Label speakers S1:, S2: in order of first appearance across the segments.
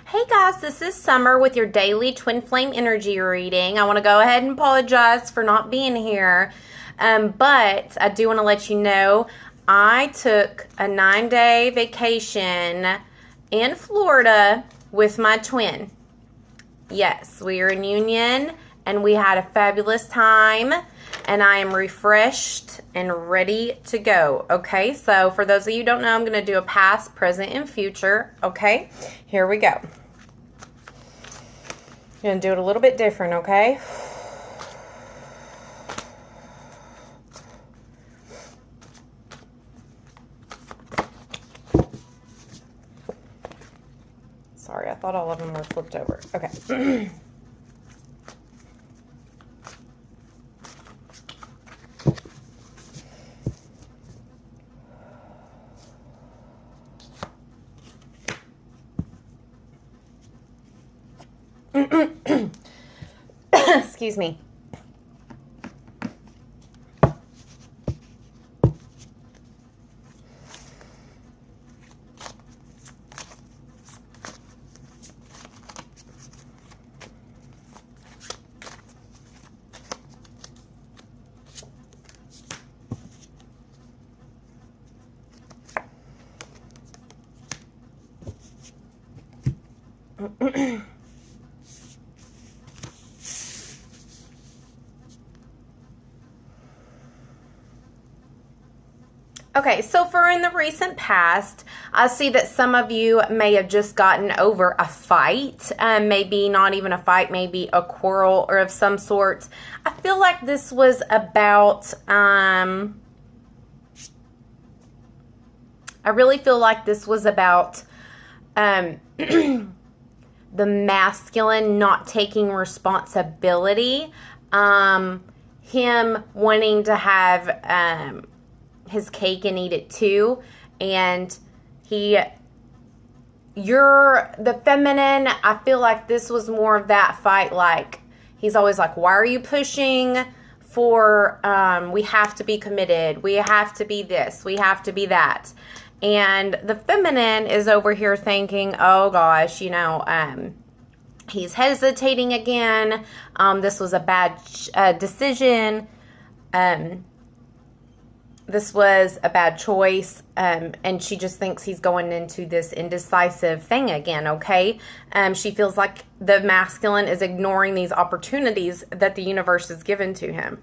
S1: Hey guys, this is Summer with your daily twin flame energy reading. I want to go ahead and apologize for not being here, but I do want to let you know I took a 9-day vacation in Florida with my twin. Yes, we are in union and we had a fabulous time, and I am refreshed and ready to go. Okay, so for those of you who don't know, I'm going to do a past, present, and future. Okay, here we go. I'm going to do it a little bit different, okay? Sorry, I thought all of them were flipped over. Okay. Excuse me. Okay, so for in the recent past, I see that some of you may have just gotten over a fight, maybe not even a fight, maybe a quarrel or of some sort. I feel like this was about, I really feel like this was about the masculine not taking responsibility, him wanting to have his cake and eat it too, and you're the feminine. I feel like this was more of that fight, like he's always like, why are you pushing for we have to be committed, we have to be this, we have to be that, and the feminine is over here thinking, oh gosh, you know, he's hesitating again, this was a bad decision, this was a bad choice, and she just thinks he's going into this indecisive thing again, okay? She feels like the masculine is ignoring these opportunities that the universe has given to him.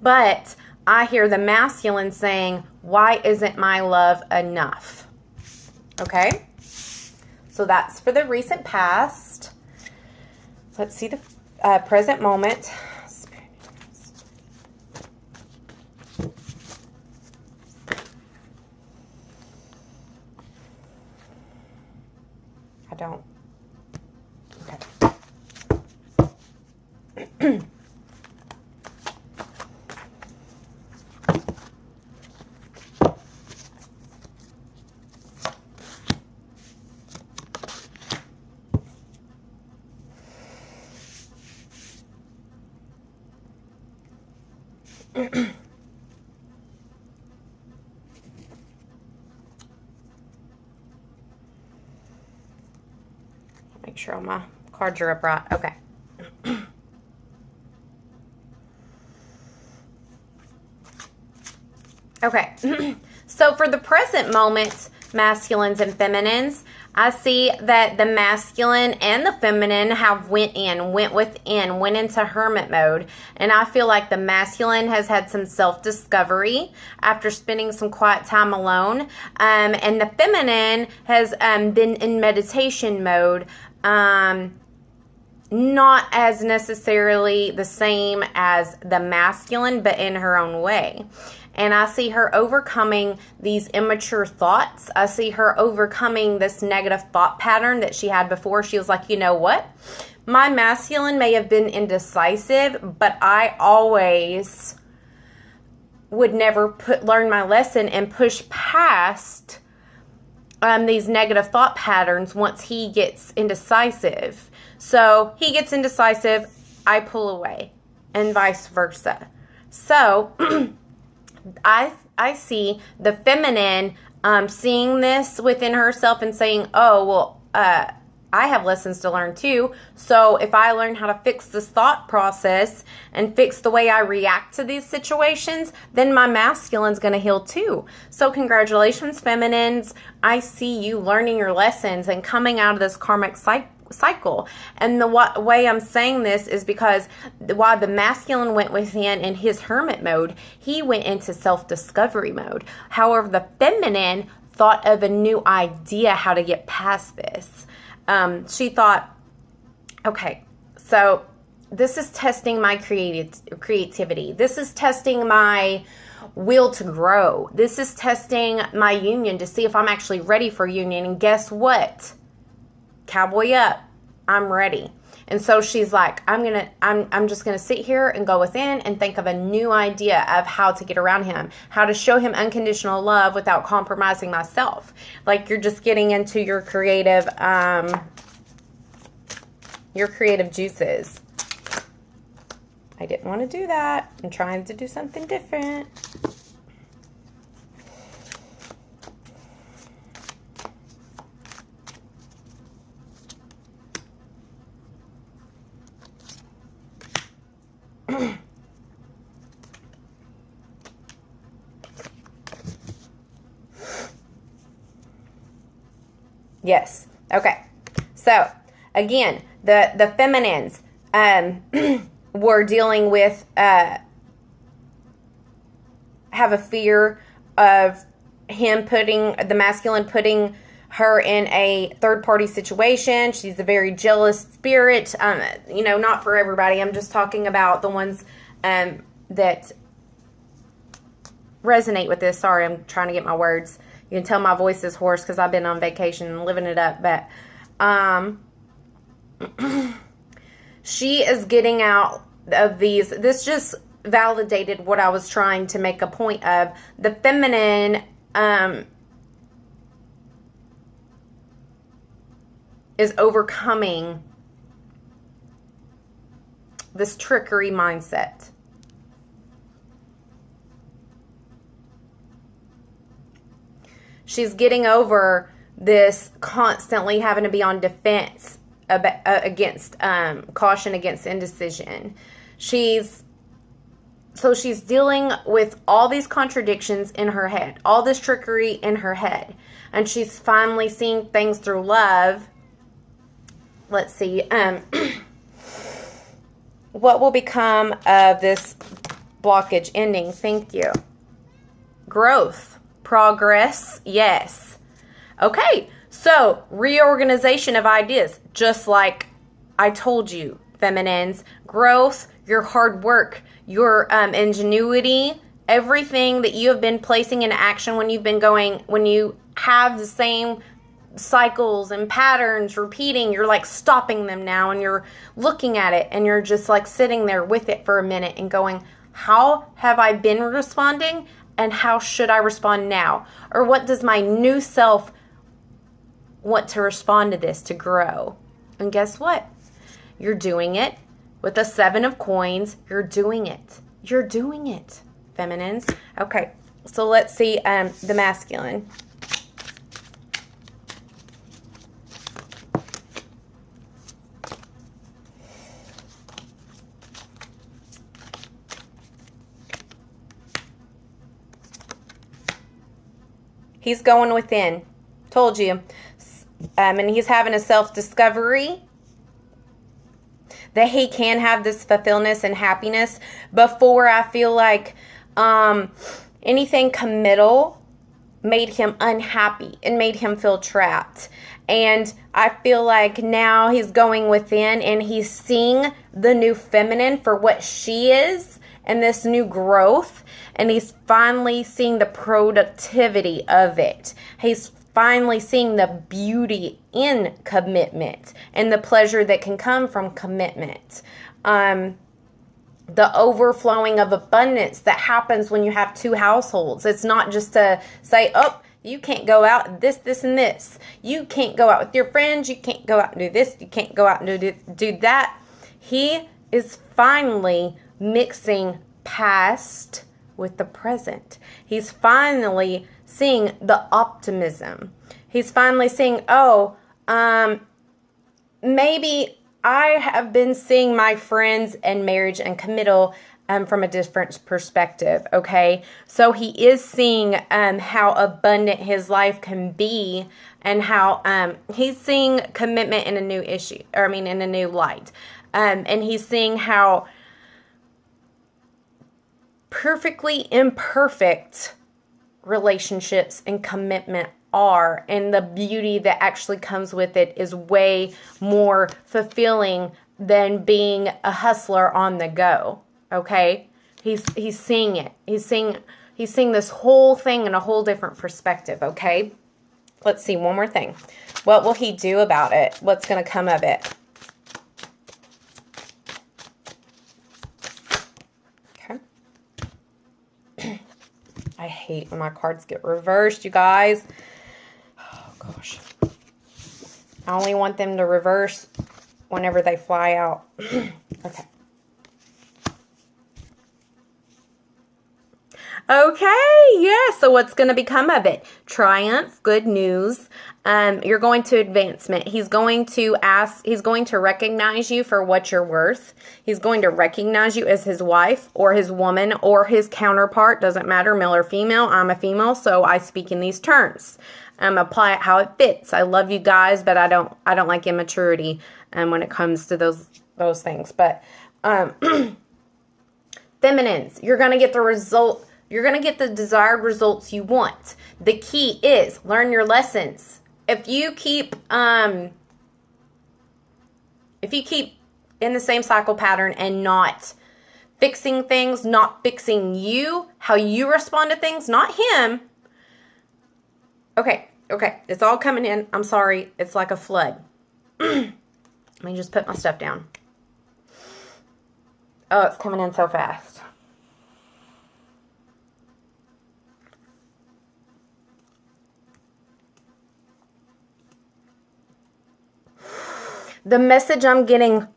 S1: But I hear the masculine saying, why isn't my love enough? Okay? So that's for the recent past. Let's see the present moment. I don't. Okay. Make sure all my cards are up right. Okay. Okay. So for the present moment, masculines and feminines, I see that the masculine and the feminine have went into hermit mode. And I feel like the masculine has had some self-discovery after spending some quiet time alone. And the feminine has been in meditation mode. Not as necessarily the same as the masculine, but in her own way. And I see her overcoming these immature thoughts. I see her overcoming this negative thought pattern that she had before. She was like, you know what? My masculine may have been indecisive, but I always would never learn my lesson and push past these negative thought patterns once he gets indecisive. So he gets indecisive, I pull away, and vice versa. So I see the feminine seeing this within herself and saying, oh, well, I have lessons to learn too. So if I learn how to fix this thought process and fix the way I react to these situations, then my masculine's going to heal too. So congratulations, feminines. I see you learning your lessons and coming out of this karmic cycle. And the way I'm saying this is because while the masculine went within in his hermit mode, he went into self-discovery mode. However, the feminine thought of a new idea how to get past this. She thought, okay, so this is testing my creativity. This is testing my will to grow. This is testing my union to see if I'm actually ready for union. And guess what? Cowboy up. I'm ready. And so she's like, I'm just gonna sit here and go within and think of a new idea of how to get around him, how to show him unconditional love without compromising myself. Like you're just getting into your creative juices. I didn't want to do that. I'm trying to do something different. Yes. Okay. So, again, the feminines were dealing with, have a fear of him the masculine putting her in a third-party situation. She's a very jealous spirit. Not for everybody. I'm just talking about the ones that resonate with this. Sorry, I'm trying to get my words. You can tell my voice is hoarse because I've been on vacation and living it up. But she is getting out of these. This just validated what I was trying to make a point of. The feminine is overcoming this trickery mindset. She's getting over this constantly having to be on defense against caution against indecision. She's dealing with all these contradictions in her head, all this trickery in her head, and she's finally seeing things through love. Let's see. What will become of this blockage ending? Thank you. Growth. Progress, yes. Okay, so reorganization of ideas, just like I told you, feminines. Growth, your hard work, your ingenuity, everything that you have been placing into action when you have the same cycles and patterns repeating, you're like stopping them now and you're looking at it and you're just like sitting there with it for a minute and going, how have I been responding? And how should I respond now? Or what does my new self want to respond to this to grow? And guess what? You're doing it with the 7 of coins. You're doing it. You're doing it, feminines. Okay, so let's see the masculine. He's going within. Told you. And he's having a self-discovery that he can have this fulfillment and happiness before I feel like anything committal made him unhappy and made him feel trapped. And I feel like now he's going within and he's seeing the new feminine for what she is and this new growth. And he's finally seeing the productivity of it. He's finally seeing the beauty in commitment and the pleasure that can come from commitment. The overflowing of abundance that happens when you have 2 households. It's not just to say, oh, you can't go out and this, and this. You can't go out with your friends. You can't go out and do this. You can't go out and do that. He is finally mixing past with the present. He's finally seeing the optimism. He's finally seeing, oh, maybe I have been seeing my friends and marriage and committal from a different perspective, okay? So he is seeing how abundant his life can be, and how he's seeing commitment in a new issue, or I mean in a new light. And he's seeing how perfectly imperfect relationships and commitment are, and the beauty that actually comes with it is way more fulfilling than being a hustler on the go. Okay? He's seeing it. He's seeing this whole thing in a whole different perspective, okay? Let's see, one more thing. What will he do about it? What's going to come of it? Okay. I hate when my cards get reversed, you guys. Oh, gosh. I only want them to reverse whenever they fly out. Okay. Okay, yeah, so what's going to become of it? Triumph, good news. You're going to advancement. He's going to recognize you for what you're worth. He's going to recognize you as his wife or his woman or his counterpart. Doesn't matter, male or female. I'm a female, so I speak in these terms. Apply it how it fits. I love you guys, but I don't like immaturity when it comes to those things. But feminines, you're going to get the result. You're going to get the desired results you want. The key is learn your lessons. If you keep in the same cycle pattern and not fixing things, not fixing you, how you respond to things, not him. Okay, it's all coming in. I'm sorry. It's like a flood. Let me just put my stuff down. Oh, it's coming in so fast. The message I'm getting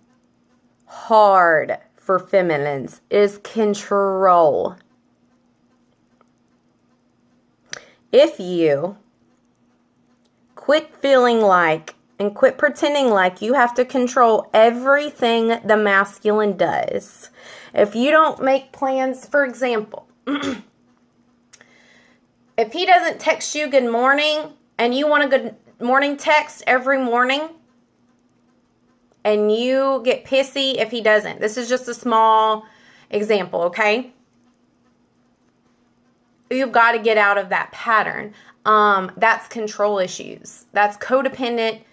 S1: hard for feminines is control. If you quit feeling like and quit pretending like you have to control everything the masculine does. If you don't make plans, for example, if he doesn't text you good morning and you want a good morning text every morning, and you get pissy if he doesn't. This is just a small example, okay? You've got to get out of that pattern. That's control issues. That's codependent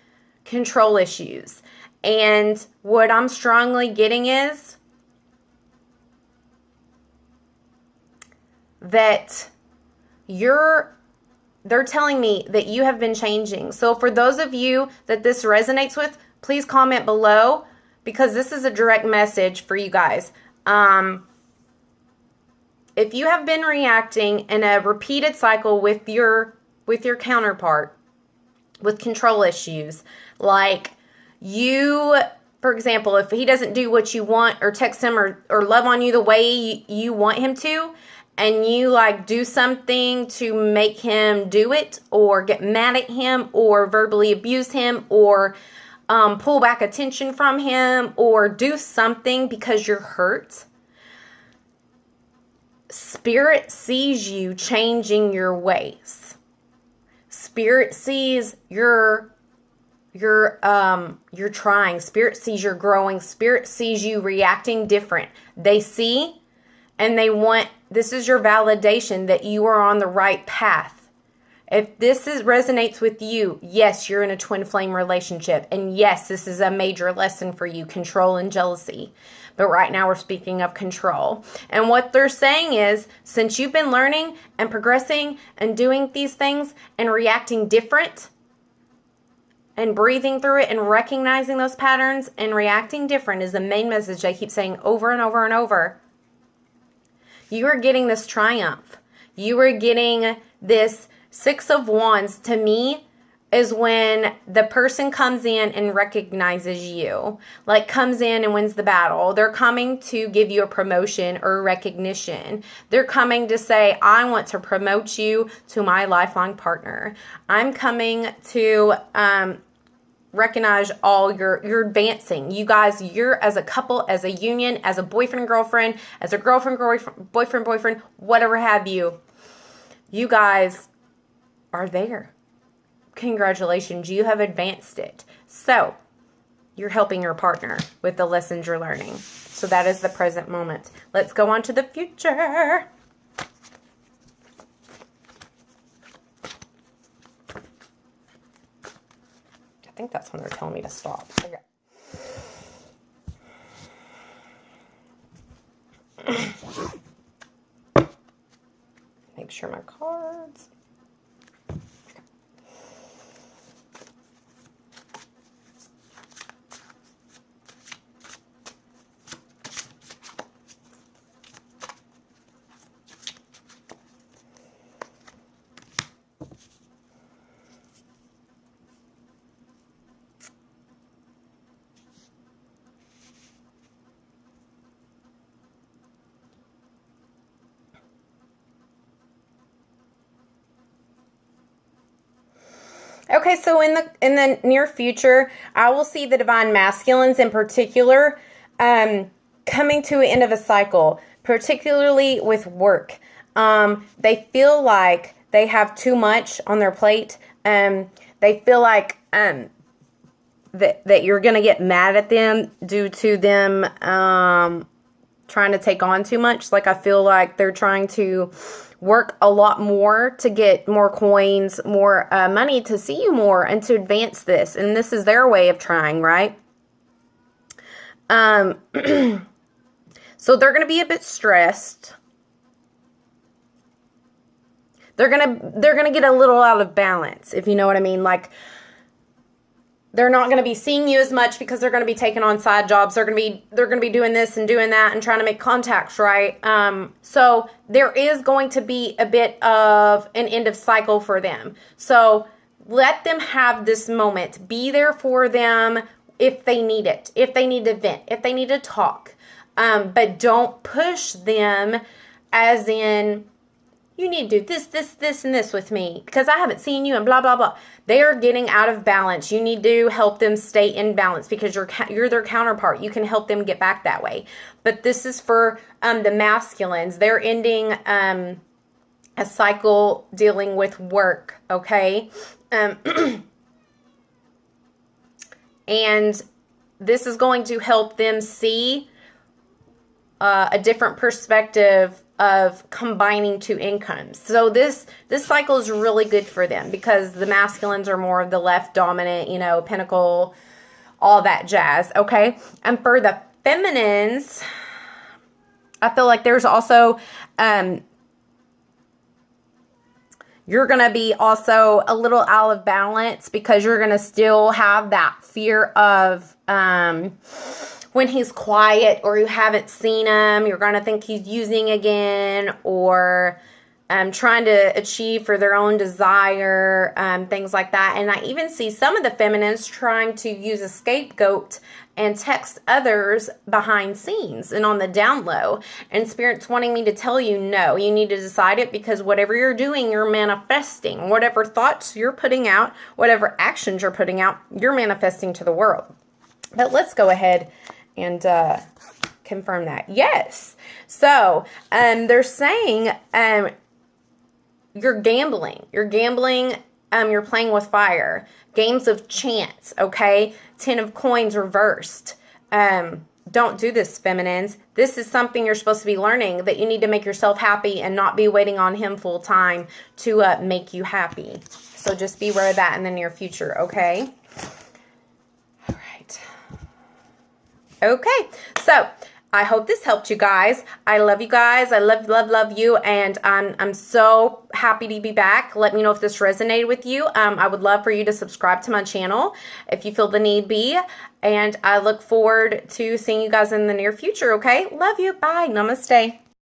S1: control issues. And what I'm strongly getting is that they're telling me that you have been changing. So for those of you that this resonates with, please comment below, because this is a direct message for you guys. If you have been reacting in a repeated cycle with your counterpart, with control issues, like you, for example, if he doesn't do what you want or text him or love on you the way you want him to, and you like do something to make him do it, or get mad at him, or verbally abuse him, or pull back attention from him, or do something because you're hurt, Spirit sees you changing your ways. Spirit sees you're trying. Spirit sees you're growing. Spirit sees you reacting different. They see and they want, this is your validation that you are on the right path. If this resonates with you, yes, you're in a twin flame relationship. And yes, this is a major lesson for you, control and jealousy. But right now we're speaking of control. And what they're saying is, since you've been learning and progressing and doing these things and reacting different and breathing through it and recognizing those patterns and reacting different is the main message I keep saying over and over and over. You are getting this triumph. You are getting this Six of Wands. To me, is when the person comes in and recognizes you, like comes in and wins the battle. They're coming to give you a promotion or recognition. They're coming to say, I want to promote you to my lifelong partner. I'm coming to recognize all you're advancing. You guys, you're as a couple, as a union, as a boyfriend, girlfriend, as a girlfriend, boyfriend, whatever have you. You guys are there. Congratulations, you have advanced it. So you're helping your partner with the lessons you're learning. So that is the present moment. Let's go on to the future. I think that's when they're telling me to stop. Okay. Make sure my cards. Okay, so in the near future, I will see the divine masculines in particular coming to an end of a cycle, particularly with work. They feel like they have too much on their plate. They feel like that you're going to get mad at them due to them trying to take on too much. Like, I feel like they're trying to work a lot more to get more coins, more money, to see you more and to advance this. And this is their way of trying, right? So they're going to be a bit stressed. They're going to get a little out of balance, if you know what I mean. Like, they're not going to be seeing you as much because they're going to be taking on side jobs. They're going to be doing this and doing that and trying to make contacts, right? So there is going to be a bit of an end of cycle for them. So let them have this moment. Be there for them if they need it, if they need to vent, if they need to talk. But don't push them as in, you need to do this, and this with me because I haven't seen you and blah, blah, blah. They are getting out of balance. You need to help them stay in balance because you're their counterpart. You can help them get back that way. But this is for the masculines. They're ending a cycle dealing with work, okay? And this is going to help them see a different perspective of combining two incomes. So this cycle is really good for them because the masculines are more of the left dominant, Pentacle, all that jazz, okay? And for the feminines, I feel like there's also, you're going to be also a little out of balance because you're going to still have that fear of, when he's quiet or you haven't seen him, you're going to think he's using again or trying to achieve for their own desire, things like that. And I even see some of the feminines trying to use a scapegoat and text others behind scenes and on the down low. And Spirit's wanting me to tell you, no, you need to decide it because whatever you're doing, you're manifesting. Whatever thoughts you're putting out, whatever actions you're putting out, you're manifesting to the world. But let's go ahead and confirm that. Yes. So they're saying you're gambling. You're gambling. You're playing with fire. Games of chance. Okay. 10 of coins reversed. Don't do this, feminines. This is something you're supposed to be learning, that you need to make yourself happy and not be waiting on him full time to make you happy. So just beware of that in the near future. Okay. Okay, so I hope this helped you guys. I love you guys. I love you, and I'm so happy to be back. Let me know if this resonated with you. I would love for you to subscribe to my channel if you feel the need be, and I look forward to seeing you guys in the near future, okay? Love you. Bye. Namaste.